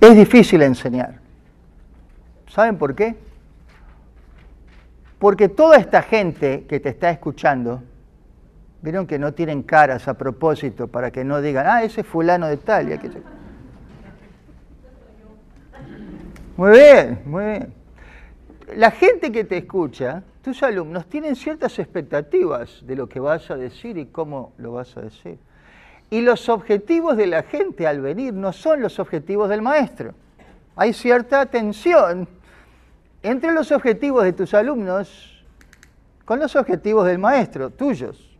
es difícil enseñar. ¿Saben por qué? Porque toda esta gente que te está escuchando, vieron que no tienen caras a propósito para que no digan, ah, ese es fulano de tal. Muy bien, muy bien. La gente que te escucha, tus alumnos, tienen ciertas expectativas de lo que vas a decir y cómo lo vas a decir. Y los objetivos de la gente al venir no son los objetivos del maestro. Hay cierta tensión entre los objetivos de tus alumnos con los objetivos del maestro, tuyos.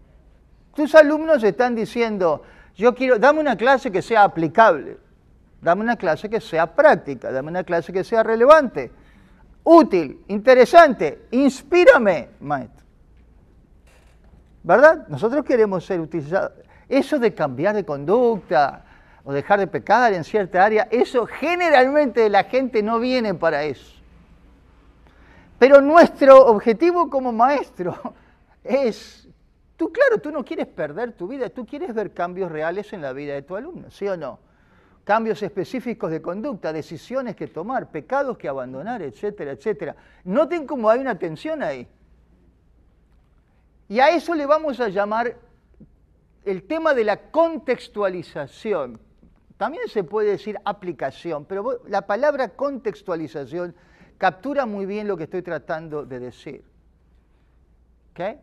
Tus alumnos están diciendo, yo quiero, dame una clase que sea aplicable, dame una clase que sea práctica, dame una clase que sea relevante, útil, interesante, inspírame, maestro. ¿Verdad? Nosotros queremos ser utilizados. Eso de cambiar de conducta o dejar de pecar en cierta área, eso generalmente la gente no viene para eso. Pero nuestro objetivo como maestro es, tú no quieres perder tu vida, tú quieres ver cambios reales en la vida de tu alumno, ¿sí o no? Cambios específicos de conducta, decisiones que tomar, pecados que abandonar, etcétera, etcétera. Noten cómo hay una tensión ahí. Y a eso le vamos a llamar el tema de la contextualización. También se puede decir aplicación, pero la palabra contextualización captura muy bien lo que estoy tratando de decir. ¿Okay?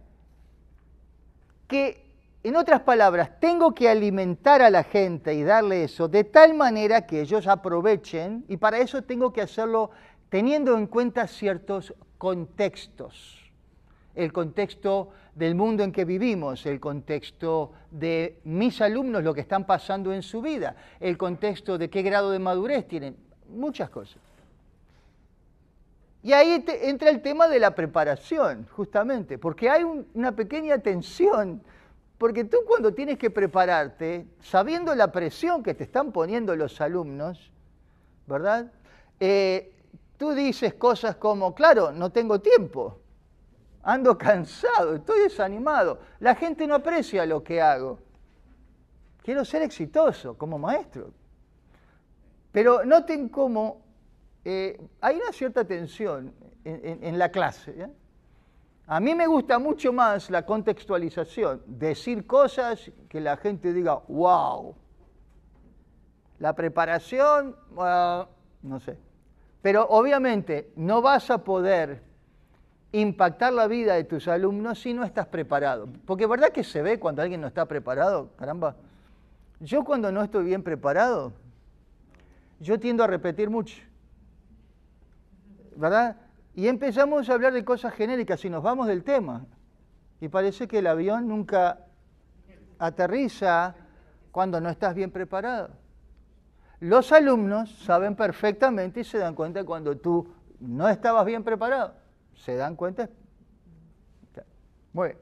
Que, en otras palabras, tengo que alimentar a la gente y darle eso de tal manera que ellos aprovechen, y para eso tengo que hacerlo teniendo en cuenta ciertos contextos. El contexto del mundo en que vivimos, el contexto de mis alumnos, lo que están pasando en su vida, el contexto de qué grado de madurez tienen, muchas cosas. Y ahí entra el tema de la preparación, justamente, porque hay una pequeña tensión, porque tú cuando tienes que prepararte, sabiendo la presión que te están poniendo los alumnos, ¿verdad? Tú dices cosas como, claro, no tengo tiempo, ando cansado, estoy desanimado, la gente no aprecia lo que hago, quiero ser exitoso como maestro. Pero noten cómo hay una cierta tensión en la clase. ¿Eh? A mí me gusta mucho más la contextualización, decir cosas que la gente diga, wow. La preparación, no sé. Pero obviamente no vas a poder impactar la vida de tus alumnos si no estás preparado. Porque ¿verdad que se ve cuando alguien no está preparado? Caramba, yo cuando no estoy bien preparado, yo tiendo a repetir mucho. ¿Verdad? Y empezamos a hablar de cosas genéricas y nos vamos del tema. Y parece que el avión nunca aterriza cuando no estás bien preparado. Los alumnos saben perfectamente y se dan cuenta cuando tú no estabas bien preparado. ¿Se dan cuenta? Muy bien.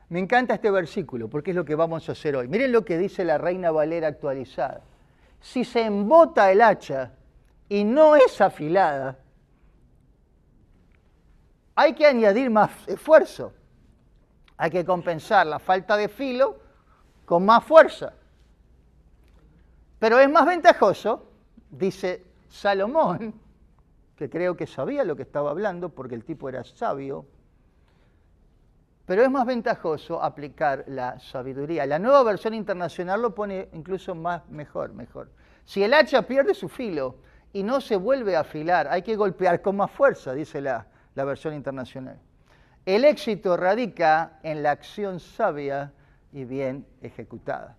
Me encanta este versículo porque es lo que vamos a hacer hoy. Miren lo que dice la Reina Valera actualizada. Si se embota el hacha y no es afilada, hay que añadir más esfuerzo. Hay que compensar la falta de filo con más fuerza. Pero es más ventajoso, dice Salomón, que creo que sabía lo que estaba hablando porque el tipo era sabio, pero es más ventajoso aplicar la sabiduría. La Nueva Versión Internacional lo pone incluso mejor. Si el hacha pierde su filo y no se vuelve a afilar, hay que golpear con más fuerza, dice la versión internacional. El éxito radica en la acción sabia y bien ejecutada.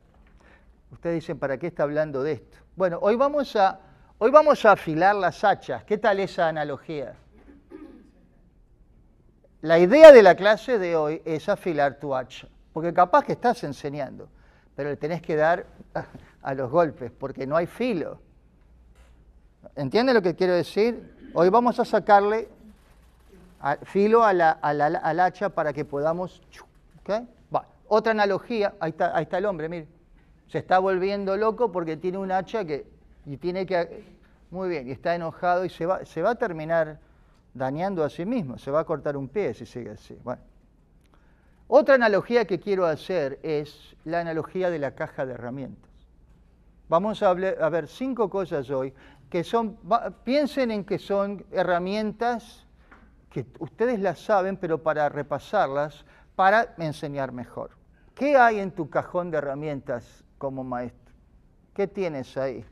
Ustedes dicen, ¿para qué está hablando de esto? Bueno, hoy vamos a afilar las hachas. ¿Qué tal esa analogía? La idea de la clase de hoy es afilar tu hacha, porque capaz que estás enseñando, pero le tenés que dar a los golpes, porque no hay filo. ¿Entienden lo que quiero decir? Hoy vamos a sacarle filo al hacha para que podamos... ¿Okay? Otra analogía, ahí está el hombre, mire. Se está volviendo loco porque tiene un hacha y tiene que... Muy bien, y está enojado y se va a terminar dañando a sí mismo, se va a cortar un pie si sigue así. Bueno. Otra analogía que quiero hacer es la analogía de la caja de herramientas. Vamos a ver 5 cosas hoy que piensen en que son herramientas que ustedes las saben, pero para repasarlas, para enseñar mejor. ¿Qué hay en tu cajón de herramientas como maestro? ¿Qué tienes ahí?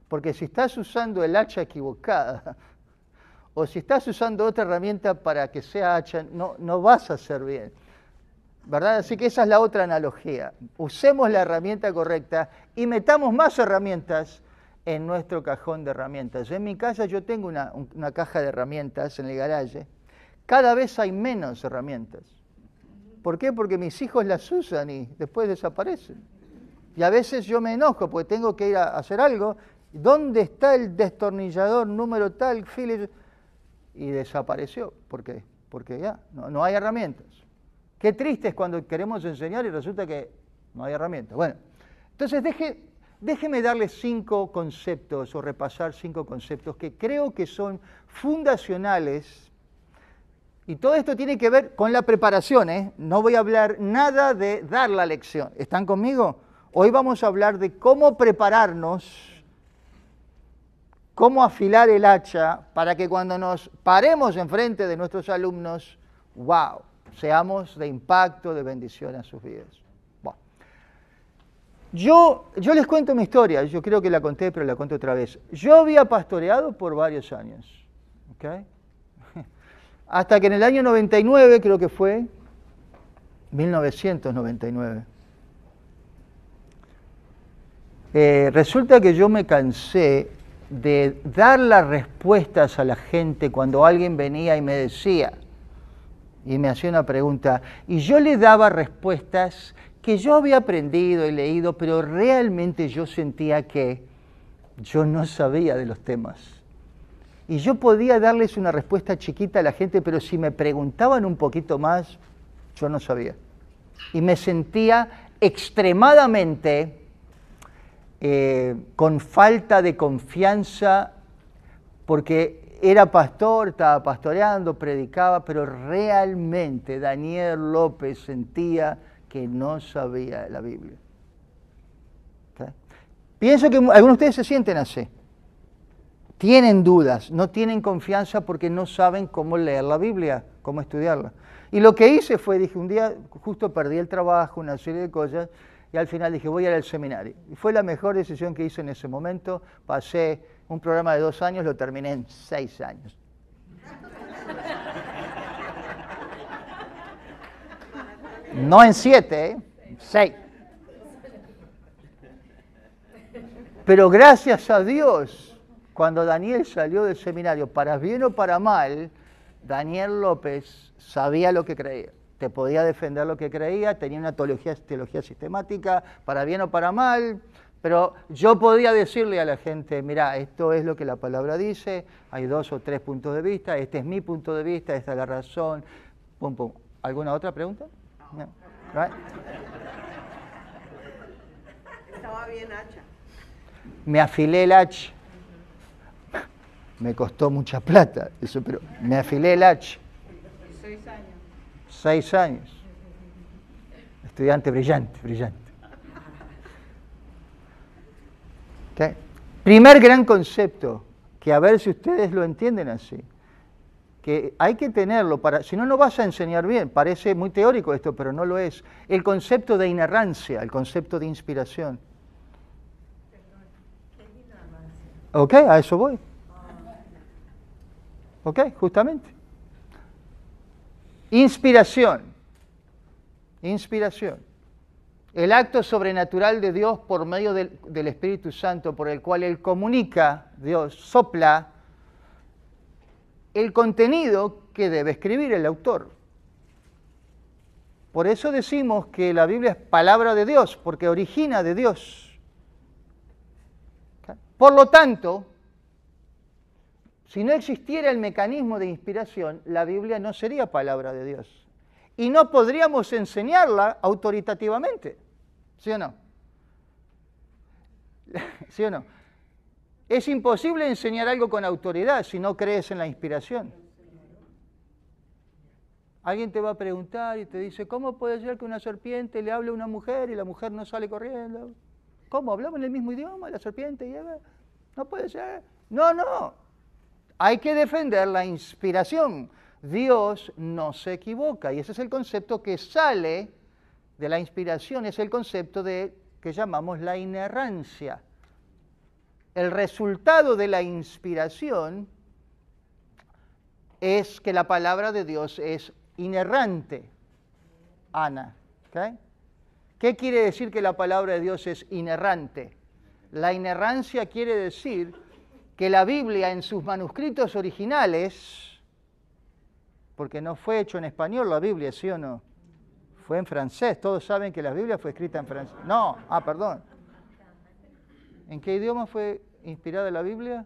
Porque si estás usando el hacha equivocada, o si estás usando otra herramienta para que sea hacha, no vas a hacer bien, ¿verdad? Así que esa es la otra analogía. Usemos la herramienta correcta y metamos más herramientas en nuestro cajón de herramientas. En mi casa yo tengo una caja de herramientas en el garaje. Cada vez hay menos herramientas. ¿Por qué? Porque mis hijos las usan y después desaparecen. Y a veces yo me enojo porque tengo que ir a hacer algo. ¿Dónde está el destornillador número tal, Phillips? Y desapareció. ¿Por qué? Porque ya no hay herramientas. Qué triste es cuando queremos enseñar y resulta que no hay herramientas. Bueno, entonces déjeme darles 5 conceptos o repasar 5 conceptos que creo que son fundacionales. Y todo esto tiene que ver con la preparación, ¿eh? No voy a hablar nada de dar la lección. ¿Están conmigo? Hoy vamos a hablar de cómo prepararnos, cómo afilar el hacha para que cuando nos paremos enfrente de nuestros alumnos, ¡wow!, seamos de impacto, de bendición a sus vidas. Bueno. Yo les cuento mi historia, yo creo que la conté, pero la cuento otra vez. Yo había pastoreado por varios años, ¿ok? Hasta que en el año 99, creo que fue, 1999, resulta que yo me cansé de dar las respuestas a la gente cuando alguien venía y me decía, y me hacía una pregunta, y yo le daba respuestas que yo había aprendido y leído, pero realmente yo sentía que yo no sabía de los temas. Y yo podía darles una respuesta chiquita a la gente, pero si me preguntaban un poquito más, yo no sabía. Y me sentía extremadamente con falta de confianza, porque era pastor, estaba pastoreando, predicaba, pero realmente Daniel López sentía que no sabía la Biblia. ¿Okay? Pienso que algunos de ustedes se sienten así. Tienen dudas, no tienen confianza porque no saben cómo leer la Biblia, cómo estudiarla. Y lo que hice fue, dije, un día justo perdí el trabajo, una serie de cosas, y al final dije, voy a ir al seminario. Y fue la mejor decisión que hice en ese momento. Pasé un programa de 2 años, lo terminé en 6 años. No en 7, 6. Pero gracias a Dios, cuando Daniel salió del seminario, para bien o para mal, Daniel López sabía lo que creía. Te podía defender lo que creía, tenía una teología sistemática, para bien o para mal, pero yo podía decirle a la gente, mira, esto es lo que la palabra dice, hay 2 o 3 puntos de vista, este es mi punto de vista, esta es la razón, pum, pum. ¿Alguna otra pregunta? No. Right? Estaba bien hacha. Me afilé el hacha. Me costó mucha plata, eso, pero me afilé el hacha. 6 años. 6 años. Estudiante brillante, brillante. ¿Okay? Primer gran concepto, que a ver si ustedes lo entienden así, que hay que tenerlo, si no, no vas a enseñar bien. Parece muy teórico esto, pero no lo es. El concepto de inerrancia, el concepto de inspiración. ¿Ok? A eso voy. ¿Ok? Justamente. Inspiración. Inspiración. El acto sobrenatural de Dios por medio del Espíritu Santo, por el cual Él comunica, Dios sopla el contenido que debe escribir el autor. Por eso decimos que la Biblia es palabra de Dios, porque origina de Dios. ¿Okay? Por lo tanto, si no existiera el mecanismo de inspiración, la Biblia no sería palabra de Dios. Y no podríamos enseñarla autoritativamente. ¿Sí o no? ¿Sí o no? Es imposible enseñar algo con autoridad si no crees en la inspiración. Alguien te va a preguntar y te dice, ¿cómo puede ser que una serpiente le hable a una mujer y la mujer no sale corriendo? ¿Cómo? ¿Hablaban el mismo idioma, la serpiente y Eva? No puede ser. No. Hay que defender la inspiración. Dios no se equivoca. Y ese es el concepto que sale de la inspiración, es el concepto que llamamos la inerrancia. El resultado de la inspiración es que la palabra de Dios es inerrante. Ana, ¿okay? ¿Qué quiere decir que la palabra de Dios es inerrante? La inerrancia quiere decir que la Biblia en sus manuscritos originales, porque no fue hecho en español la Biblia, ¿sí o no? Fue en francés. Todos saben que la Biblia fue escrita en francés. No, perdón. ¿En qué idioma fue inspirada la Biblia?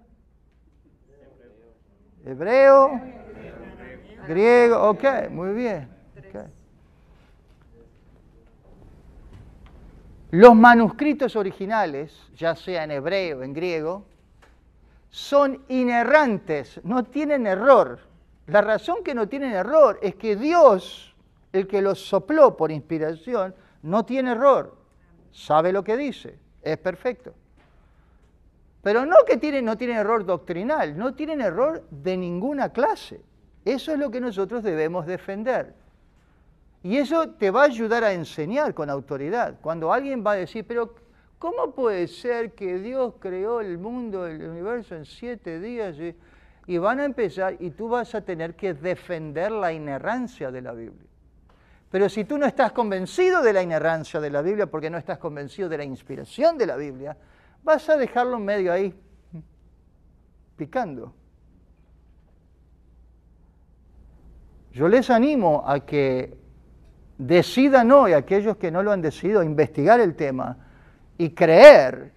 Hebreo, griego, ok, muy bien. Okay. Los manuscritos originales, ya sea en hebreo o en griego, son inerrantes, no tienen error. La razón que no tienen error es que Dios, el que los sopló por inspiración, no tiene error. Sabe lo que dice, es perfecto. Pero no que no tienen error doctrinal, no tienen error de ninguna clase. Eso es lo que nosotros debemos defender. Y eso te va a ayudar a enseñar con autoridad. Cuando alguien va a decir, pero ¿cómo puede ser que Dios creó el mundo, el universo en 7 días? Y van a empezar, y tú vas a tener que defender la inerrancia de la Biblia. Pero si tú no estás convencido de la inerrancia de la Biblia, porque no estás convencido de la inspiración de la Biblia, vas a dejarlo en medio ahí, picando. Yo les animo a que decidan hoy, aquellos que no lo han decidido, investigar el tema y creer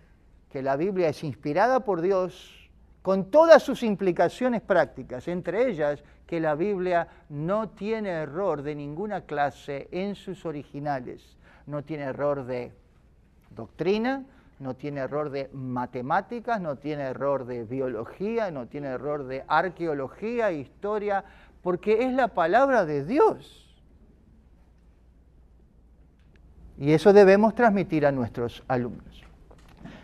que la Biblia es inspirada por Dios con todas sus implicaciones prácticas, entre ellas que la Biblia no tiene error de ninguna clase en sus originales, no tiene error de doctrina, no tiene error de matemáticas, no tiene error de biología, no tiene error de arqueología, historia, porque es la palabra de Dios. Y eso debemos transmitir a nuestros alumnos.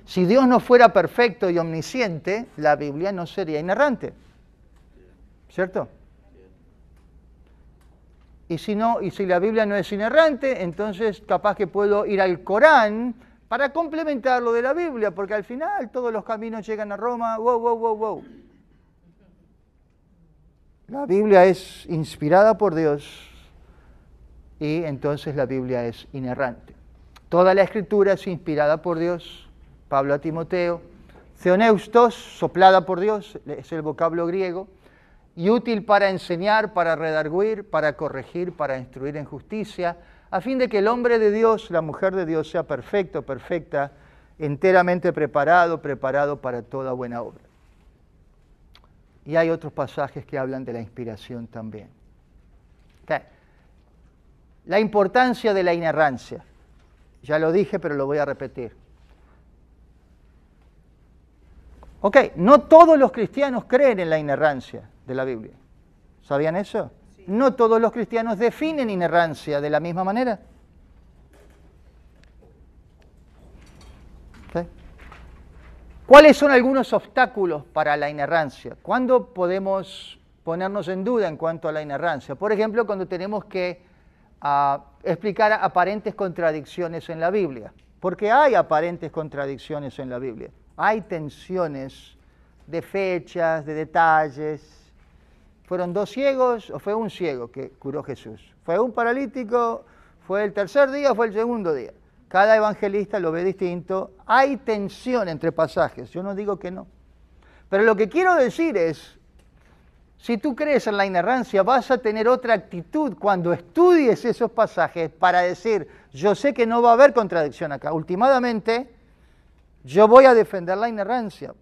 Si Dios no fuera perfecto y omnisciente, la Biblia no sería inerrante. ¿Cierto? Y si la Biblia no es inerrante, entonces capaz que puedo ir al Corán para complementar lo de la Biblia, porque al final todos los caminos llegan a Roma. Wow. La Biblia es inspirada por Dios y entonces la Biblia es inerrante. Toda la Escritura es inspirada por Dios. Pablo a Timoteo. Theoneustos, soplada por Dios, es el vocablo griego, y útil para enseñar, para redarguir, para corregir, para instruir en justicia, a fin de que el hombre de Dios, la mujer de Dios, sea perfecto, perfecta, enteramente preparado para toda buena obra. Y hay otros pasajes que hablan de la inspiración también. Okay. La importancia de la inerrancia. Ya lo dije, pero lo voy a repetir. Ok, no todos los cristianos creen en la inerrancia de la Biblia. ¿Sabían eso? Sí. No todos los cristianos definen inerrancia de la misma manera. Okay. ¿Cuáles son algunos obstáculos para la inerrancia? ¿Cuándo podemos ponernos en duda en cuanto a la inerrancia? Por ejemplo, cuando tenemos que explicar aparentes contradicciones en la Biblia. Porque hay aparentes contradicciones en la Biblia. Hay tensiones de fechas, de detalles. ¿Fueron 2 ciegos o fue un ciego que curó Jesús? ¿Fue un paralítico? ¿Fue el tercer día o fue el segundo día? Cada evangelista lo ve distinto. Hay tensión entre pasajes. Yo no digo que no. Pero lo que quiero decir es, si tú crees en la inerrancia, vas a tener otra actitud cuando estudies esos pasajes para decir, yo sé que no va a haber contradicción acá. Últimamente, yo voy a defender la inerrancia.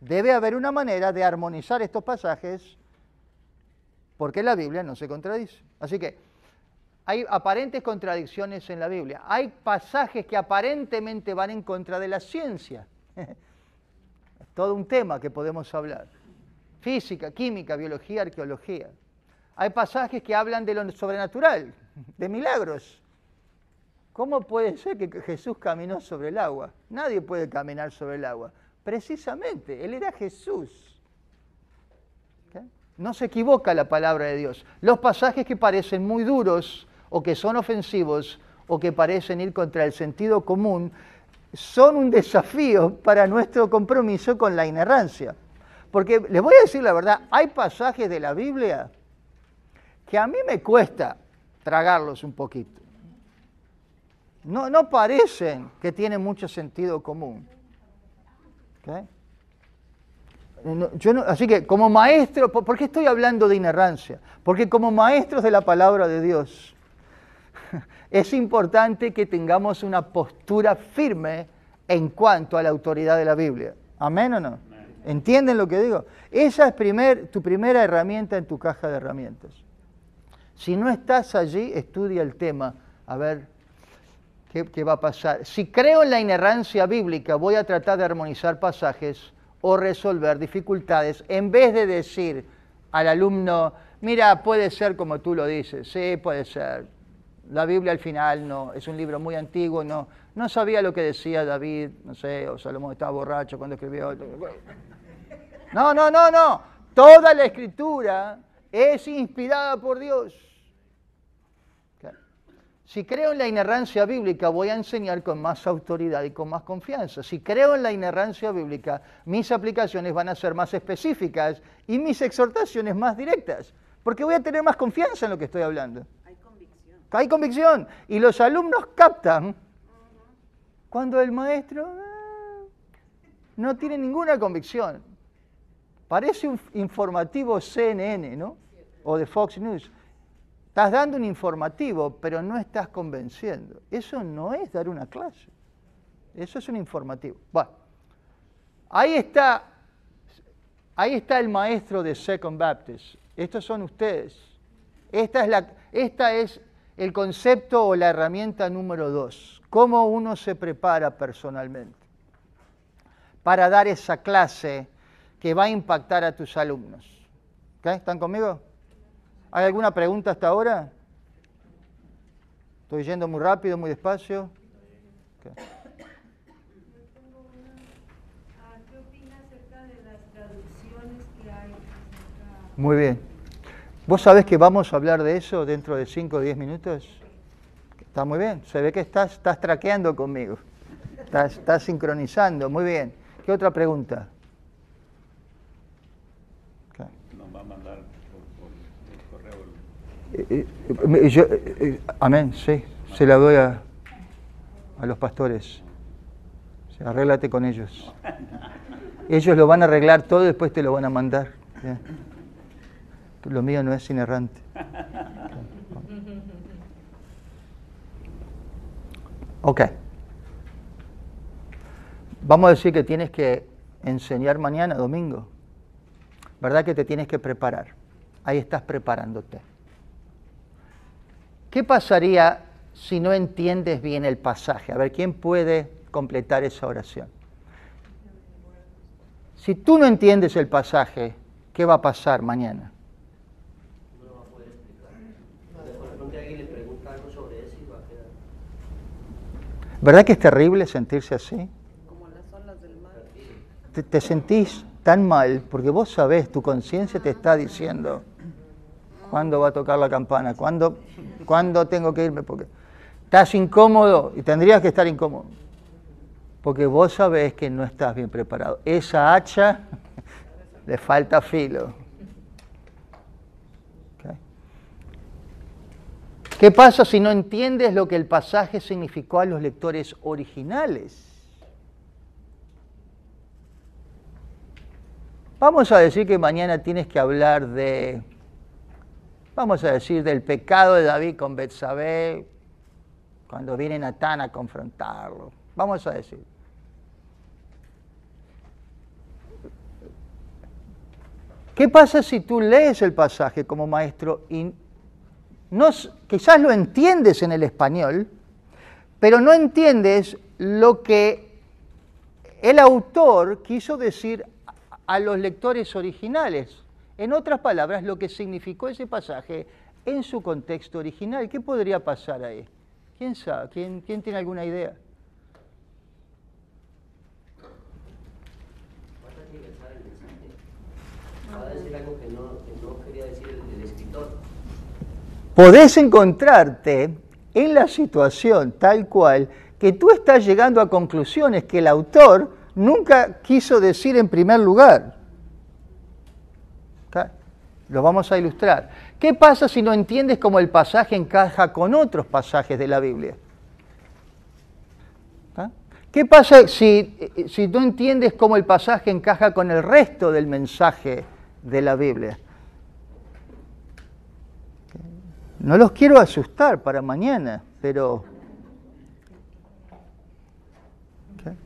Debe haber una manera de armonizar estos pasajes porque la Biblia no se contradice. Así que hay aparentes contradicciones en la Biblia. Hay pasajes que aparentemente van en contra de la ciencia. Es todo un tema que podemos hablar. Física, química, biología, arqueología. Hay pasajes que hablan de lo sobrenatural, de milagros. ¿Cómo puede ser que Jesús caminó sobre el agua? Nadie puede caminar sobre el agua. Precisamente, Él era Jesús. ¿Okay? No se equivoca la palabra de Dios. Los pasajes que parecen muy duros o que son ofensivos o que parecen ir contra el sentido común son un desafío para nuestro compromiso con la inerrancia. Porque les voy a decir la verdad, hay pasajes de la Biblia que a mí me cuesta tragarlos un poquito. No parecen que tienen mucho sentido común. ¿Okay? Así que como maestro, ¿por qué estoy hablando de inerrancia? Porque como maestros de la palabra de Dios, es importante que tengamos una postura firme en cuanto a la autoridad de la Biblia. ¿Amén o no? ¿Entienden lo que digo? Esa es tu primera herramienta en tu caja de herramientas. Si no estás allí, estudia el tema, a ver qué va a pasar. Si creo en la inerrancia bíblica, voy a tratar de armonizar pasajes o resolver dificultades, en vez de decir al alumno, mira, puede ser como tú lo dices, sí, puede ser. La Biblia al final no, es un libro muy antiguo, no sabía lo que decía David, no sé, o Salomón estaba borracho cuando escribió. No. Toda la Escritura es inspirada por Dios. Okay. Si creo en la inerrancia bíblica, voy a enseñar con más autoridad y con más confianza. Si creo en la inerrancia bíblica, mis aplicaciones van a ser más específicas y mis exhortaciones más directas, porque voy a tener más confianza en lo que estoy hablando. Hay convicción. Y los alumnos captan cuando el maestro no tiene ninguna convicción. Parece un informativo CNN, ¿no? O de Fox News. Estás dando un informativo, pero no estás convenciendo. Eso no es dar una clase. Eso es un informativo. Bueno, ahí está el maestro de Second Baptist. Estos son ustedes. Esta es el concepto o la herramienta número 2. Cómo uno se prepara personalmente para dar esa clase que va a impactar a tus alumnos. ¿Okay? ¿Están conmigo? ¿Hay alguna pregunta hasta ahora? ¿Estoy yendo muy rápido, muy despacio? Okay. ¿Qué opina acerca de las traducciones que hay? Muy bien. ¿Vos sabés que vamos a hablar de eso dentro de 5 o 10 minutos? Está muy bien. Se ve que estás traqueando conmigo. Estás sincronizando. Muy bien. ¿Qué otra pregunta? Okay. Nos va a mandar por correo. Amén, sí. Se la doy a los pastores. Sí, arréglate con ellos. Ellos lo van a arreglar todo y después te lo van a mandar. Bien. Lo mío no es inerrante. Ok. Vamos a decir que tienes que enseñar mañana, domingo. ¿Verdad que te tienes que preparar? Ahí estás preparándote. ¿Qué pasaría si no entiendes bien el pasaje? A ver, ¿quién puede completar esa oración? Si tú no entiendes el pasaje, ¿qué va a pasar mañana? No va a poder explicar. De repente alguien le pregunta algo sobre eso y va a quedar. ¿Verdad que es terrible sentirse así? Como las olas del mar. Te sentís tan mal porque vos sabés, tu conciencia te está diciendo cuándo va a tocar la campana, cuándo tengo que irme, porque estás incómodo y tendrías que estar incómodo, porque vos sabés que no estás bien preparado. Esa hacha le falta filo. ¿Okay? ¿Qué pasa si no entiendes lo que el pasaje significó a los lectores originales? Vamos a decir que mañana tienes que hablar vamos a decir, del pecado de David con Betsabé, cuando viene Natán a confrontarlo. Vamos a decir. ¿Qué pasa si tú lees el pasaje como maestro y quizás lo entiendes en el español, pero no entiendes lo que el autor quiso decir a los lectores originales? En otras palabras, lo que significó ese pasaje en su contexto original. ¿Qué podría pasar ahí? ¿Quién sabe? ¿Quién tiene alguna idea? Acaba de decir algo que no quería decir el escritor. Podés encontrarte en la situación tal cual que tú estás llegando a conclusiones que el autor nunca quiso decir en primer lugar. ¿Okay? Lo vamos a ilustrar. ¿Qué pasa si no entiendes cómo el pasaje encaja con otros pasajes de la Biblia? ¿Okay? ¿Qué pasa si no entiendes cómo el pasaje encaja con el resto del mensaje de la Biblia? No los quiero asustar para mañana, pero... ¿okay?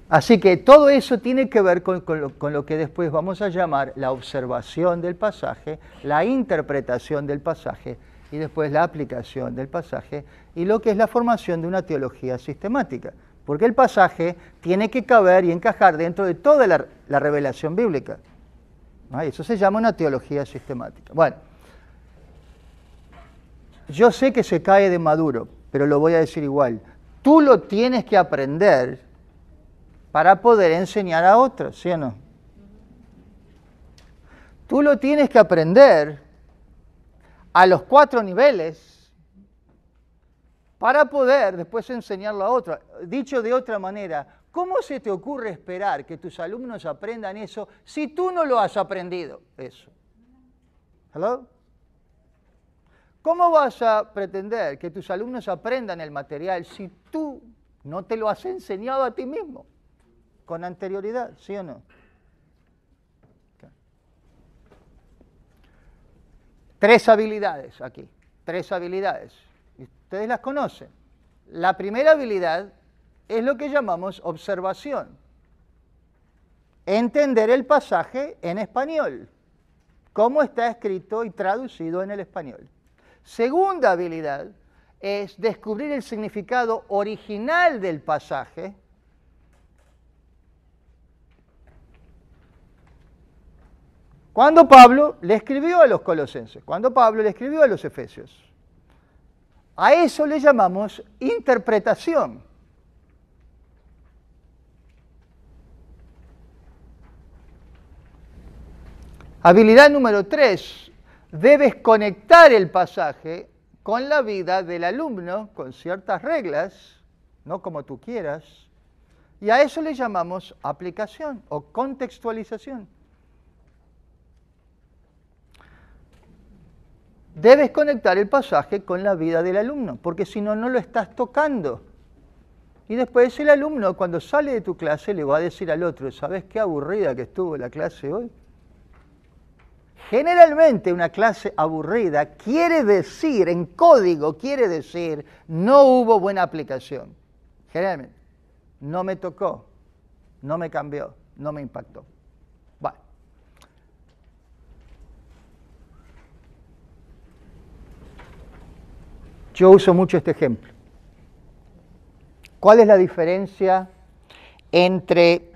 Así que todo eso tiene que ver con lo que después vamos a llamar la observación del pasaje, la interpretación del pasaje y después la aplicación del pasaje y lo que es la formación de una teología sistemática. Porque el pasaje tiene que caber y encajar dentro de toda la revelación bíblica. ¿No? Eso se llama una teología sistemática. Bueno, yo sé que se cae de maduro, pero lo voy a decir igual. Tú lo tienes que aprender para poder enseñar a otros, ¿sí o no? Tú lo tienes que aprender a los 4 niveles para poder después enseñarlo a otros. Dicho de otra manera, ¿cómo se te ocurre esperar que tus alumnos aprendan eso si tú no lo has aprendido eso? ¿Hello? ¿Cómo vas a pretender que tus alumnos aprendan el material si tú no te lo has enseñado a ti mismo con anterioridad, sí o no? Okay. 3 habilidades aquí, 3 habilidades. Ustedes las conocen. La primera habilidad es lo que llamamos observación. Entender el pasaje en español, cómo está escrito y traducido en el español. Segunda habilidad es descubrir el significado original del pasaje cuando Pablo le escribió a los colosenses, cuando Pablo le escribió a los efesios. A eso le llamamos interpretación. Habilidad número 3. Debes conectar el pasaje con la vida del alumno, con ciertas reglas, no como tú quieras, y a eso le llamamos aplicación o contextualización. Debes conectar el pasaje con la vida del alumno, porque si no, no lo estás tocando. Y después el alumno, cuando sale de tu clase, le va a decir al otro, ¿sabes qué aburrida que estuvo la clase hoy? Generalmente una clase aburrida quiere decir, en código quiere decir, no hubo buena aplicación. Generalmente, no me tocó, no me cambió, no me impactó. Bueno. Yo uso mucho este ejemplo. ¿Cuál es la diferencia entre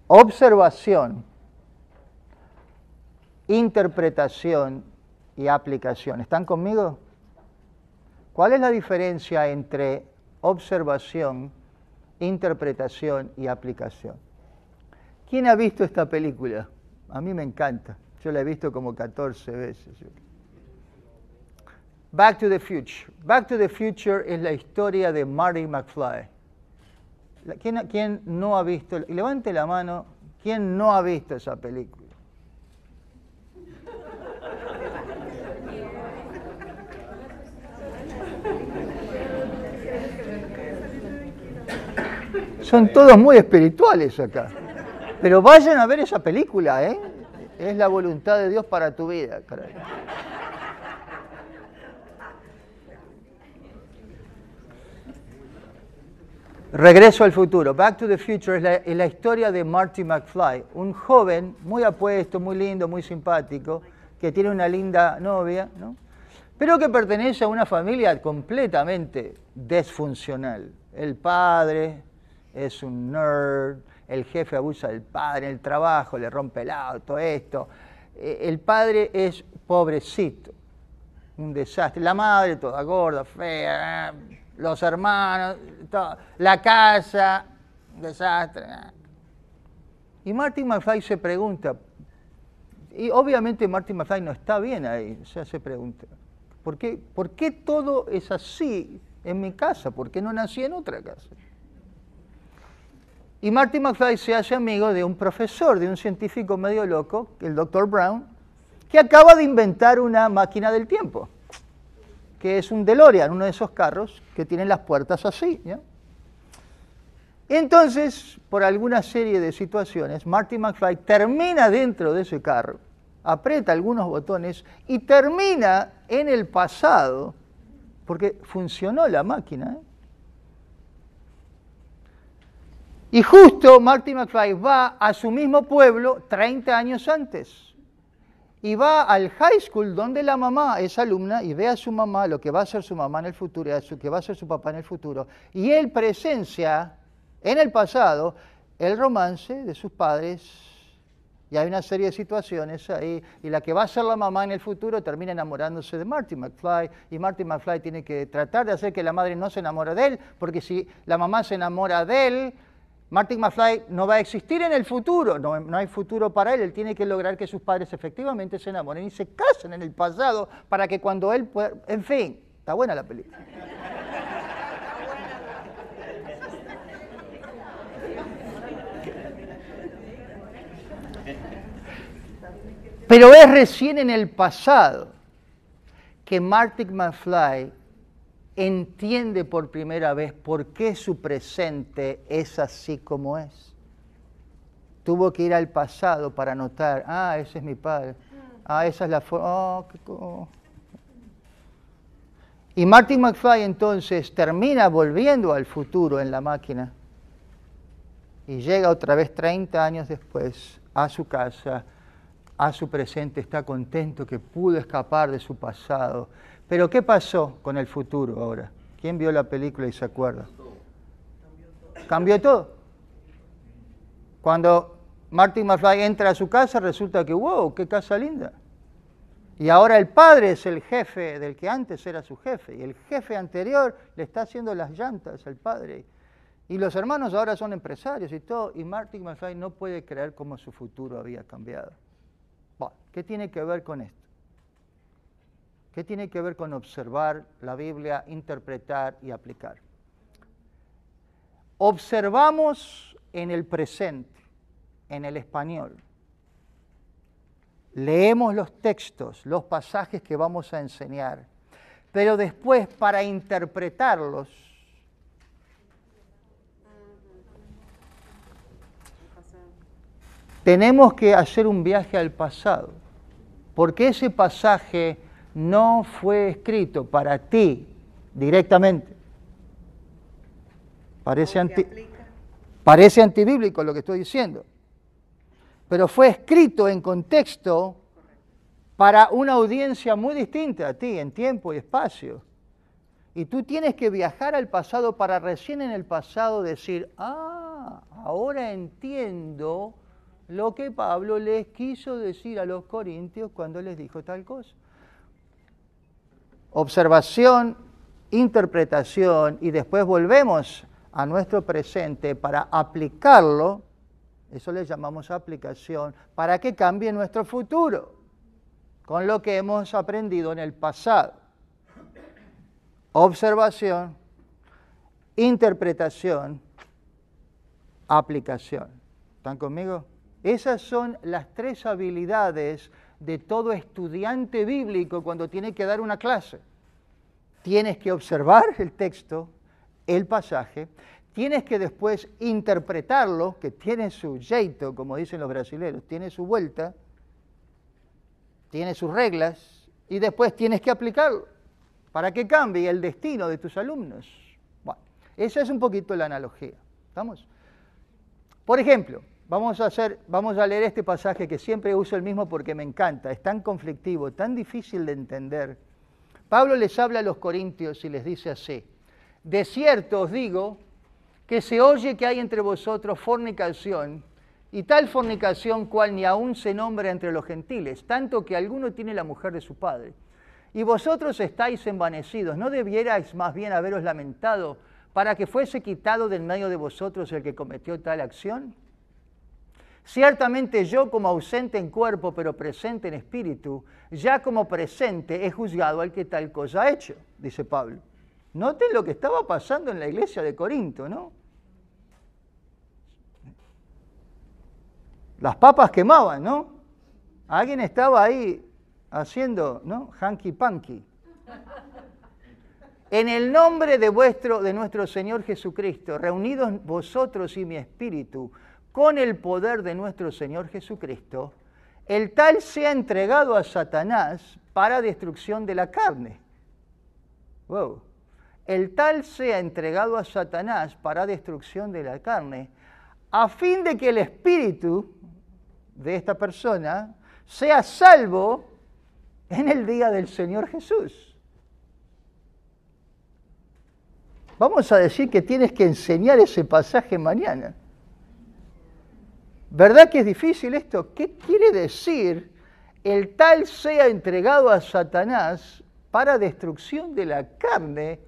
observación, interpretación y aplicación? ¿Están conmigo? ¿Cuál es la diferencia entre observación, interpretación y aplicación? ¿Quién ha visto esta película? A mí me encanta. Yo la he visto como 14 veces. Back to the Future. Back to the Future es la historia de Marty McFly. ¿Quién no ha visto? Levante la mano. ¿Quién no ha visto esa película? Son todos muy espirituales acá. Pero vayan a ver esa película, ¿eh? Es la voluntad de Dios para tu vida, caray. Regreso al futuro. Back to the Future es la historia de Marty McFly, un joven muy apuesto, muy lindo, muy simpático, que tiene una linda novia, ¿no? Pero que pertenece a una familia completamente disfuncional. El padre es un nerd, el jefe abusa del padre en el trabajo, le rompe el auto, esto. El padre es pobrecito, un desastre. La madre toda gorda, fea, los hermanos, la casa, un desastre. Y Marty McFly se pregunta, y obviamente Marty McFly no está bien ahí, o sea, se pregunta, ¿por qué todo es así en mi casa? ¿Por qué no nací en otra casa? Y Marty McFly se hace amigo de un profesor, de un científico medio loco, el Dr. Brown, que acaba de inventar una máquina del tiempo, que es un DeLorean, uno de esos carros que tienen las puertas así, ¿ya? Entonces, por alguna serie de situaciones, Marty McFly termina dentro de ese carro, aprieta algunos botones y termina en el pasado, porque funcionó la máquina, ¿eh? Y justo Marty McFly va a su mismo pueblo 30 años antes. Y va al high school donde la mamá es alumna y ve a su mamá, lo que va a ser su mamá en el futuro, y que va a ser su papá en el futuro. Y él presencia en el pasado el romance de sus padres. Y hay una serie de situaciones ahí. Y la que va a ser la mamá en el futuro termina enamorándose de Marty McFly. Y Marty McFly tiene que tratar de hacer que la madre no se enamore de él, porque si la mamá se enamora de él, Marty McFly no va a existir en el futuro, no hay futuro para él. Él tiene que lograr que sus padres efectivamente se enamoren y se casen en el pasado para que cuando él pueda... En fin, está buena la película. Pero es recién en el pasado que Marty McFly entiende por primera vez por qué su presente es así como es. Tuvo que ir al pasado para notar, ese es mi padre, esa es la forma, Y Marty McFly entonces termina volviendo al futuro en la máquina y llega otra vez 30 años después a su casa, a su presente, está contento que pudo escapar de su pasado. Pero ¿qué pasó con el futuro ahora? ¿Quién vio la película y se acuerda? Cambió todo. Cuando Marty McFly entra a su casa, resulta que, wow, qué casa linda. Y ahora el padre es el jefe del que antes era su jefe. Y el jefe anterior le está haciendo las llantas al padre. Y los hermanos ahora son empresarios y todo. Y Marty McFly no puede creer cómo su futuro había cambiado. Bueno, ¿qué tiene que ver con esto? ¿Qué tiene que ver con observar la Biblia, interpretar y aplicar? Observamos en el presente, en el español. Leemos los textos, los pasajes que vamos a enseñar, pero después para interpretarlos, tenemos que hacer un viaje al pasado, porque ese pasaje no fue escrito para ti directamente. Parece antibíblico lo que estoy diciendo, pero fue escrito en contexto para una audiencia muy distinta a ti, en tiempo y espacio. Y tú tienes que viajar al pasado para recién en el pasado decir, ahora entiendo lo que Pablo les quiso decir a los corintios cuando les dijo tal cosa. Observación, interpretación, y después volvemos a nuestro presente para aplicarlo, eso le llamamos aplicación, para que cambie nuestro futuro, con lo que hemos aprendido en el pasado. Observación, interpretación, aplicación. ¿Están conmigo? Esas son las tres habilidades de todo estudiante bíblico cuando tiene que dar una clase. Tienes que observar el texto, el pasaje, tienes que después interpretarlo, que tiene su jeito, como dicen los brasileños, tiene su vuelta, tiene sus reglas, y después tienes que aplicarlo para que cambie el destino de tus alumnos. Bueno, esa es un poquito la analogía. ¿Estamos? Por ejemplo, vamos a leer este pasaje que siempre uso el mismo porque me encanta, es tan conflictivo, tan difícil de entender. Pablo les habla a los corintios y les dice así: de cierto os digo que se oye que hay entre vosotros fornicación, y tal fornicación cual ni aún se nombra entre los gentiles, tanto que alguno tiene la mujer de su padre. Y vosotros estáis envanecidos, ¿no debierais más bien haberos lamentado para que fuese quitado del medio de vosotros el que cometió tal acción? Ciertamente yo, como ausente en cuerpo, pero presente en espíritu, ya como presente he juzgado al que tal cosa ha hecho, dice Pablo. Noten lo que estaba pasando en la iglesia de Corinto, ¿no? Las papas quemaban, ¿no? Alguien estaba ahí haciendo, ¿no? Hanky panky. En el nombre de nuestro Señor Jesucristo, reunidos vosotros y mi espíritu, con el poder de nuestro Señor Jesucristo, el tal sea entregado a Satanás para destrucción de la carne. Wow. El tal sea entregado a Satanás para destrucción de la carne, a fin de que el espíritu de esta persona sea salvo en el día del Señor Jesús. Vamos a decir que tienes que enseñar ese pasaje mañana. ¿Verdad que es difícil esto? ¿Qué quiere decir el tal sea entregado a Satanás para destrucción de la carne,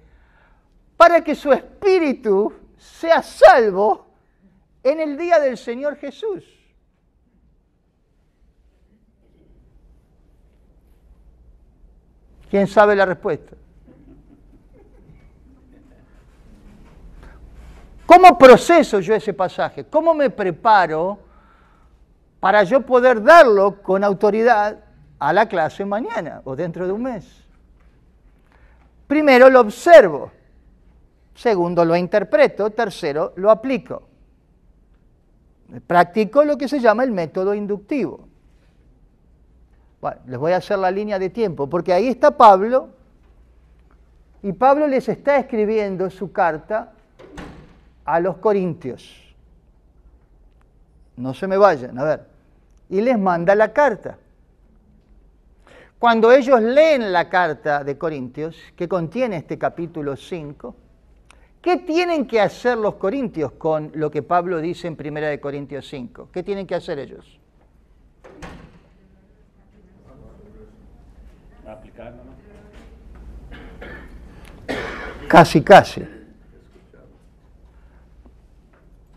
para que su espíritu sea salvo en el día del Señor Jesús? ¿Quién sabe la respuesta? ¿Cómo proceso yo ese pasaje? ¿Cómo me preparo para yo poder darlo con autoridad a la clase mañana o dentro de un mes? Primero lo observo, segundo lo interpreto, tercero lo aplico. Practico lo que se llama el método inductivo. Bueno, les voy a hacer la línea de tiempo, porque ahí está Pablo, y Pablo les está escribiendo su carta a los corintios. No se me vayan, a ver. Y les manda la carta. Cuando ellos leen la carta de Corintios, que contiene este capítulo 5, ¿qué tienen que hacer los corintios con lo que Pablo dice en 1 de Corintios 5? ¿Qué tienen que hacer ellos? Aplicarlo, ¿no? Casi, casi.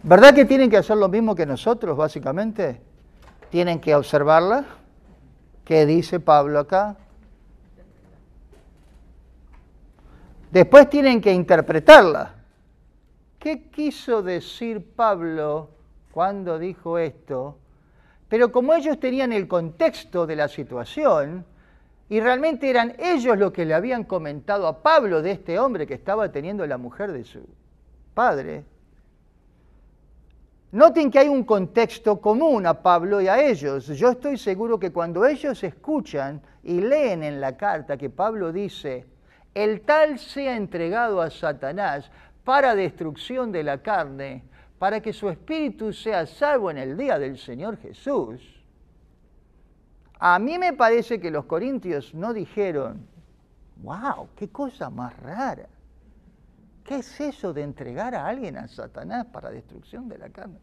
¿Verdad que tienen que hacer lo mismo que nosotros, básicamente? Tienen que observarla. ¿Qué dice Pablo acá? Después tienen que interpretarla. ¿Qué quiso decir Pablo cuando dijo esto? Pero como ellos tenían el contexto de la situación, y realmente eran ellos los que le habían comentado a Pablo de este hombre que estaba teniendo la mujer de su padre, noten que hay un contexto común a Pablo y a ellos. Yo estoy seguro que cuando ellos escuchan y leen en la carta que Pablo dice, el tal sea entregado a Satanás para destrucción de la carne, para que su espíritu sea salvo en el día del Señor Jesús, a mí me parece que los corintios no dijeron, wow, qué cosa más rara. ¿Qué es eso de entregar a alguien a Satanás para destrucción de la carne?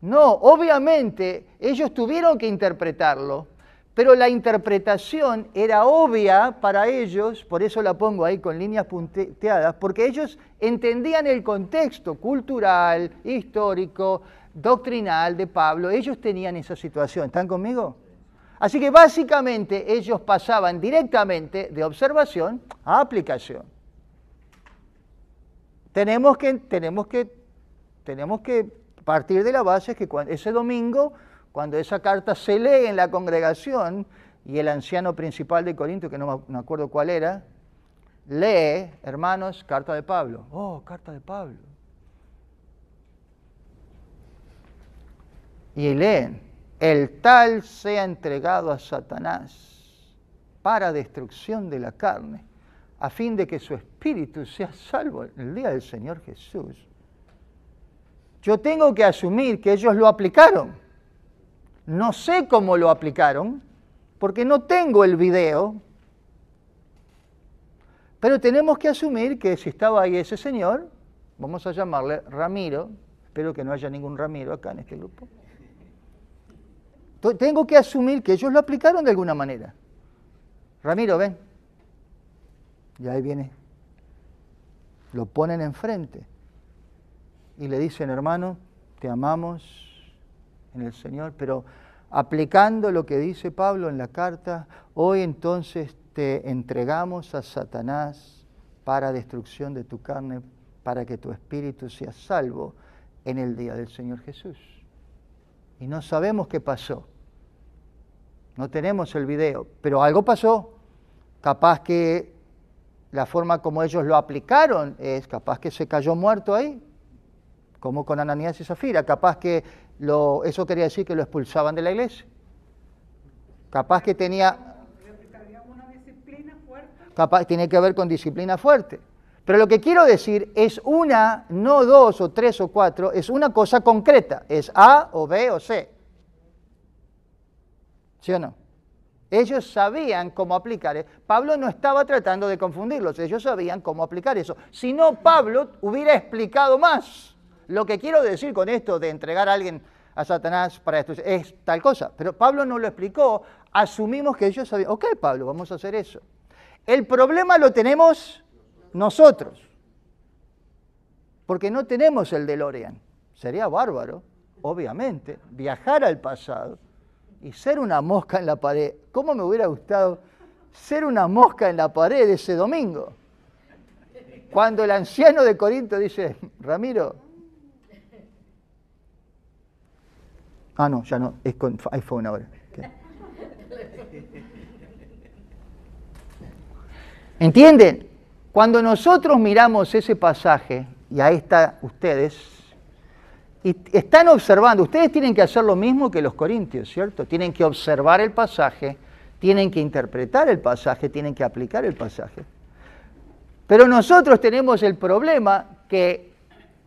No, obviamente ellos tuvieron que interpretarlo, pero la interpretación era obvia para ellos, por eso la pongo ahí con líneas punteadas, porque ellos entendían el contexto cultural, histórico, doctrinal de Pablo, ellos tenían esa situación. ¿Están conmigo? Así que básicamente ellos pasaban directamente de observación a aplicación. Tenemos que partir de la base que ese domingo, cuando esa carta se lee en la congregación, y el anciano principal de Corinto, que no me acuerdo cuál era, lee, hermanos, carta de Pablo. Oh, carta de Pablo. Y leen, el tal sea entregado a Satanás para destrucción de la carne, a fin de que su espíritu sea salvo en el día del Señor Jesús. Yo tengo que asumir que ellos lo aplicaron. No sé cómo lo aplicaron, porque no tengo el video, pero tenemos que asumir que si estaba ahí ese señor, vamos a llamarle Ramiro, espero que no haya ningún Ramiro acá en este grupo, tengo que asumir que ellos lo aplicaron de alguna manera. Ramiro, ven. Y ahí viene. Lo ponen enfrente. Y le dicen, hermano, te amamos en el Señor, pero aplicando lo que dice Pablo en la carta, hoy entonces te entregamos a Satanás para destrucción de tu carne, para que tu espíritu sea salvo en el día del Señor Jesús. Y no sabemos qué pasó. No tenemos el video, pero algo pasó. Capaz que la forma como ellos lo aplicaron es capaz que se cayó muerto ahí, como con Ananías y Zafira. Capaz que eso quería decir que lo expulsaban de la iglesia. Capaz que tenía... Capaz tiene que ver con disciplina fuerte. Pero lo que quiero decir es una, no dos o tres o cuatro, es una cosa concreta. Es A o B o C. ¿Sí o no? Ellos sabían cómo aplicar. Pablo no estaba tratando de confundirlos, ellos sabían cómo aplicar eso. Si no, Pablo hubiera explicado más. Lo que quiero decir con esto de entregar a alguien a Satanás para esto es tal cosa. Pero Pablo no lo explicó, asumimos que ellos sabían. Ok, Pablo, vamos a hacer eso. El problema lo tenemos nosotros, porque no tenemos el DeLorean. Sería bárbaro, obviamente, viajar al pasado y ser una mosca en la pared. ¿Cómo me hubiera gustado ser una mosca en la pared ese domingo? Cuando el anciano de Corinto dice, Ramiro, no, ya no, es con iPhone ahora. ¿Entienden? Cuando nosotros miramos ese pasaje, y ahí están ustedes, y están observando, ustedes tienen que hacer lo mismo que los corintios, ¿cierto? Tienen que observar el pasaje, tienen que interpretar el pasaje, tienen que aplicar el pasaje. Pero nosotros tenemos el problema que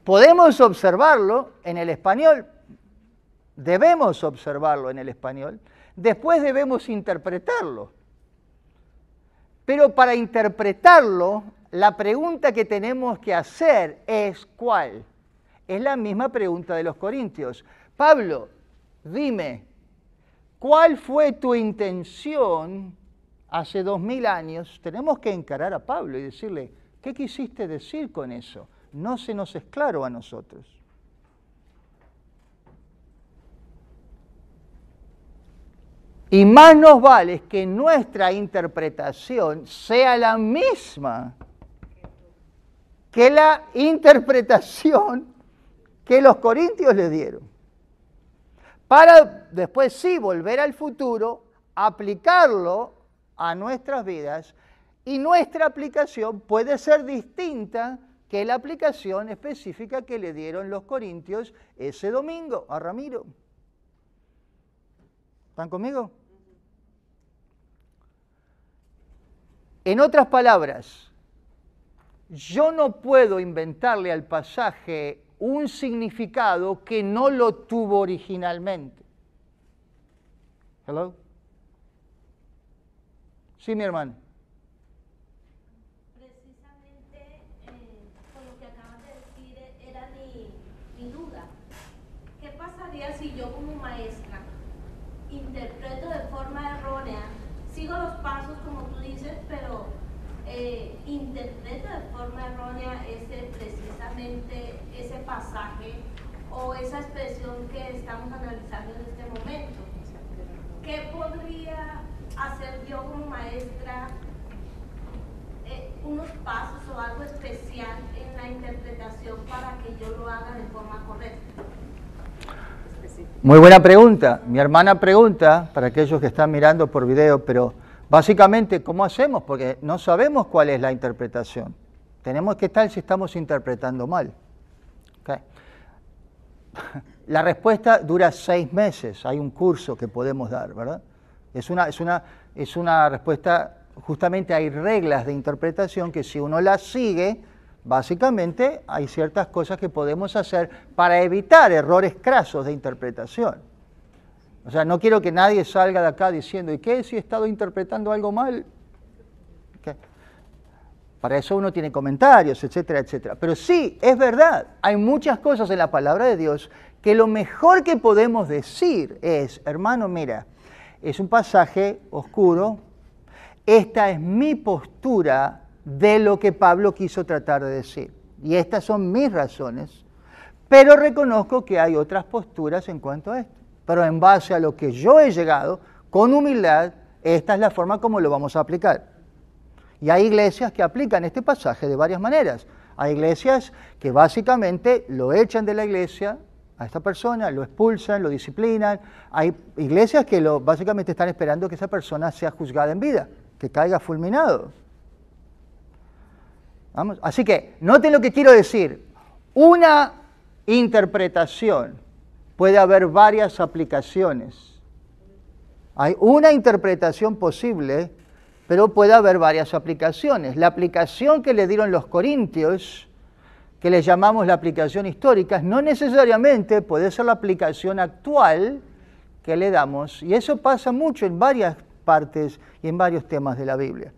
podemos observarlo en el español, debemos observarlo en el español, después debemos interpretarlo. Pero para interpretarlo, la pregunta que tenemos que hacer es ¿cuál? Es la misma pregunta de los corintios. Pablo, dime, ¿cuál fue tu intención hace 2000 años? Tenemos que encarar a Pablo y decirle, ¿qué quisiste decir con eso? No se nos es claro a nosotros. Y más nos vale que nuestra interpretación sea la misma que la interpretación que los corintios le dieron. Para después sí volver al futuro, aplicarlo a nuestras vidas, y nuestra aplicación puede ser distinta que la aplicación específica que le dieron los corintios ese domingo a Ramiro. ¿Están conmigo? En otras palabras, yo no puedo inventarle al pasaje un significado que no lo tuvo originalmente. ¿Hello? Sí, mi hermano. Precisamente con lo que acabas de decir era mi duda. ¿Qué pasaría si yo como maestra interpreto de forma errónea, sigo los pasos como tú dices, pero interpreto de forma errónea precisamente ese pasaje o esa expresión que estamos analizando en este momento? ¿Qué podría hacer yo como maestra? Unos pasos o algo especial en la interpretación para que yo lo haga de forma correcta. Muy buena pregunta. Mi hermana pregunta, para aquellos que están mirando por video, pero básicamente, ¿cómo hacemos? Porque no sabemos cuál es la interpretación. Tenemos que estar si estamos interpretando mal. ¿Okay? La respuesta dura 6 meses. Hay un curso que podemos dar, ¿verdad? Es una respuesta, justamente hay reglas de interpretación que si uno las sigue, básicamente hay ciertas cosas que podemos hacer para evitar errores crasos de interpretación. O sea, no quiero que nadie salga de acá diciendo, ¿y qué si he estado interpretando algo mal? ¿Okay? Para eso uno tiene comentarios, etcétera, etcétera. Pero sí, es verdad, hay muchas cosas en la palabra de Dios que lo mejor que podemos decir es, hermano, mira, es un pasaje oscuro, esta es mi postura de lo que Pablo quiso tratar de decir. Y estas son mis razones, pero reconozco que hay otras posturas en cuanto a esto. Pero en base a lo que yo he llegado, con humildad, esta es la forma como lo vamos a aplicar. Y hay iglesias que aplican este pasaje de varias maneras. Hay iglesias que básicamente lo echan de la iglesia a esta persona, lo expulsan, lo disciplinan. Hay iglesias que básicamente están esperando que esa persona sea juzgada en vida, que caiga fulminado. ¿Vamos? Así que, noten lo que quiero decir. Una interpretación puede haber varias aplicaciones. Hay una interpretación posible, pero puede haber varias aplicaciones. La aplicación que le dieron los corintios, que le llamamos la aplicación histórica, no necesariamente puede ser la aplicación actual que le damos, y eso pasa mucho en varias partes y en varios temas de la Biblia.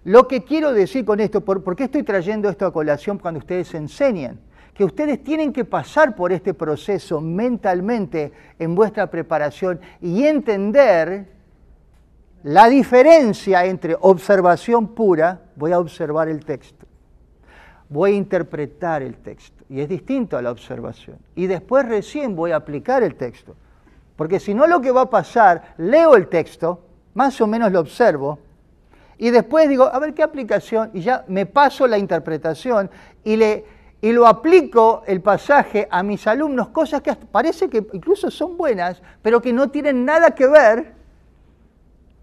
Lo que quiero decir con esto, ¿por qué estoy trayendo esto a colación cuando ustedes enseñan? Que ustedes tienen que pasar por este proceso mentalmente en vuestra preparación y entender la diferencia entre observación pura, voy a observar el texto, voy a interpretar el texto, y es distinto a la observación, y después recién voy a aplicar el texto, porque si no lo que va a pasar, leo el texto, más o menos lo observo, y después digo, a ver qué aplicación, y ya me paso la interpretación, y lo aplico el pasaje a mis alumnos, cosas que parece que incluso son buenas, pero que no tienen nada que ver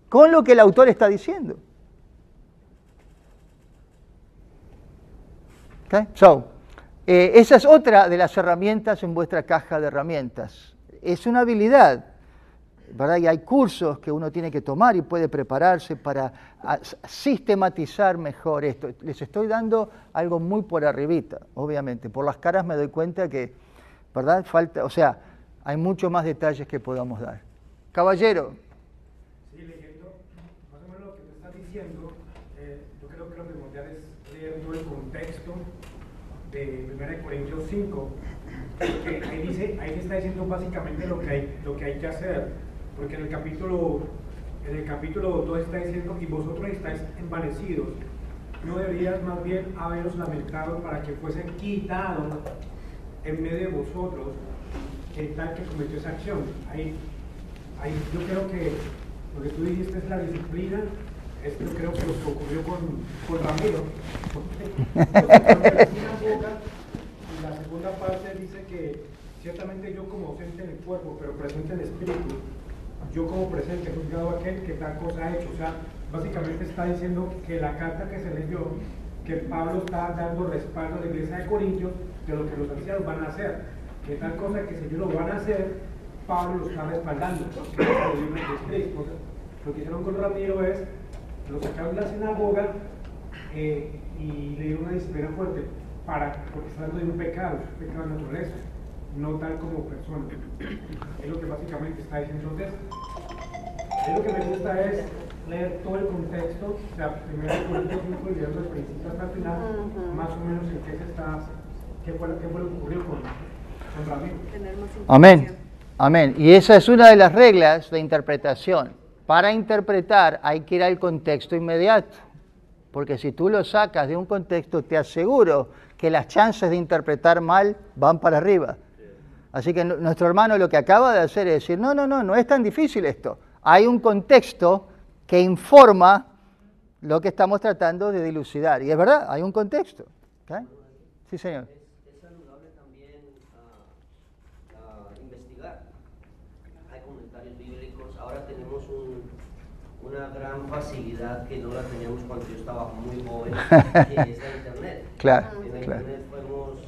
con lo que el autor está diciendo. Okay? Esa es otra de las herramientas en vuestra caja de herramientas. Es una habilidad, ¿verdad? Y hay cursos que uno tiene que tomar y puede prepararse para sistematizar mejor esto. Les estoy dando algo muy por arribita, obviamente. Por las caras me doy cuenta que, ¿verdad? Falta, o sea, hay muchos más detalles que podamos dar. Caballero. Sí, leyendo más o menos lo que te estás diciendo, yo creo que lo primordial es leer todo el contexto de 1 Corintios 5, porque ahí está diciendo básicamente lo que hay que hacer, porque en el capítulo 2 está diciendo, y vosotros estáis envanecidos, no deberías más bien haberos lamentado para que fuese quitado en medio de vosotros el tal que cometió esa acción. Ahí yo creo que lo que tú dijiste es la disciplina. Esto creo que lo que ocurrió con Ramiro. Y la segunda parte dice que ciertamente yo como ausente en el cuerpo, pero presente en el espíritu, yo como presente he juzgado a aquel que tal cosa ha hecho. O sea, básicamente está diciendo que la carta que se leyó, que Pablo está dando respaldo a la iglesia de Corintios de lo que los ancianos van a hacer. Que tal cosa que si ellos lo van a hacer, Pablo lo está respaldando. Lo que hicieron con Ramiro es, lo sacaron de la sinagoga y le dieron una disciplina fuerte, porque está hablando de un pecado de naturaleza, no tal como persona. Es lo que básicamente está diciendo. Entonces, lo que me gusta es leer todo el contexto, o sea, primero Corintios 5 y leerlo del principio hasta el final, más o menos en qué fue lo que ocurrió con Ramiro. Amén. Amén. Y esa es una de las reglas de interpretación. Para interpretar hay que ir al contexto inmediato, porque si tú lo sacas de un contexto, te aseguro que las chances de interpretar mal van para arriba. Así que nuestro hermano lo que acaba de hacer es decir, no es tan difícil esto. Hay un contexto que informa lo que estamos tratando de dilucidar. Y es verdad, hay un contexto. ¿Okay? Sí, señor. Es saludable también investigar. Hay comentarios bíblicos. Ahora tenemos una gran facilidad que no la teníamos cuando yo estaba muy joven, que es la Internet. Claro, en la Internet podemos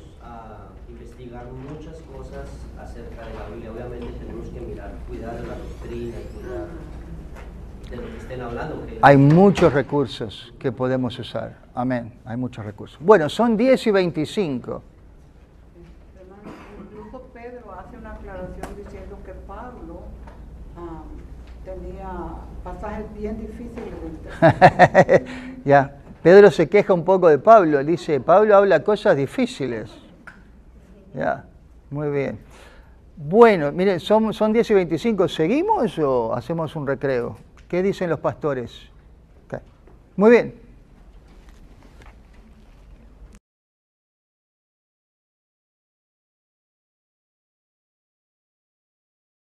investigar muchas cosas acerca de la Biblia. Obviamente tenemos que cuidar de la doctrina y cuidar de lo que estén hablando. Hay muchos recursos que podemos usar. Amén. Hay muchos recursos. Bueno, son 10:25. Incluso Pedro hace una aclaración diciendo que Pablo tenía pasajes bien difíciles de entender. Ya, Pedro se queja un poco de Pablo. Dice, Pablo habla cosas difíciles. Ya, muy bien. Bueno, miren, son 10:25. ¿Seguimos o hacemos un recreo? ¿Qué dicen los pastores? Okay. Muy bien.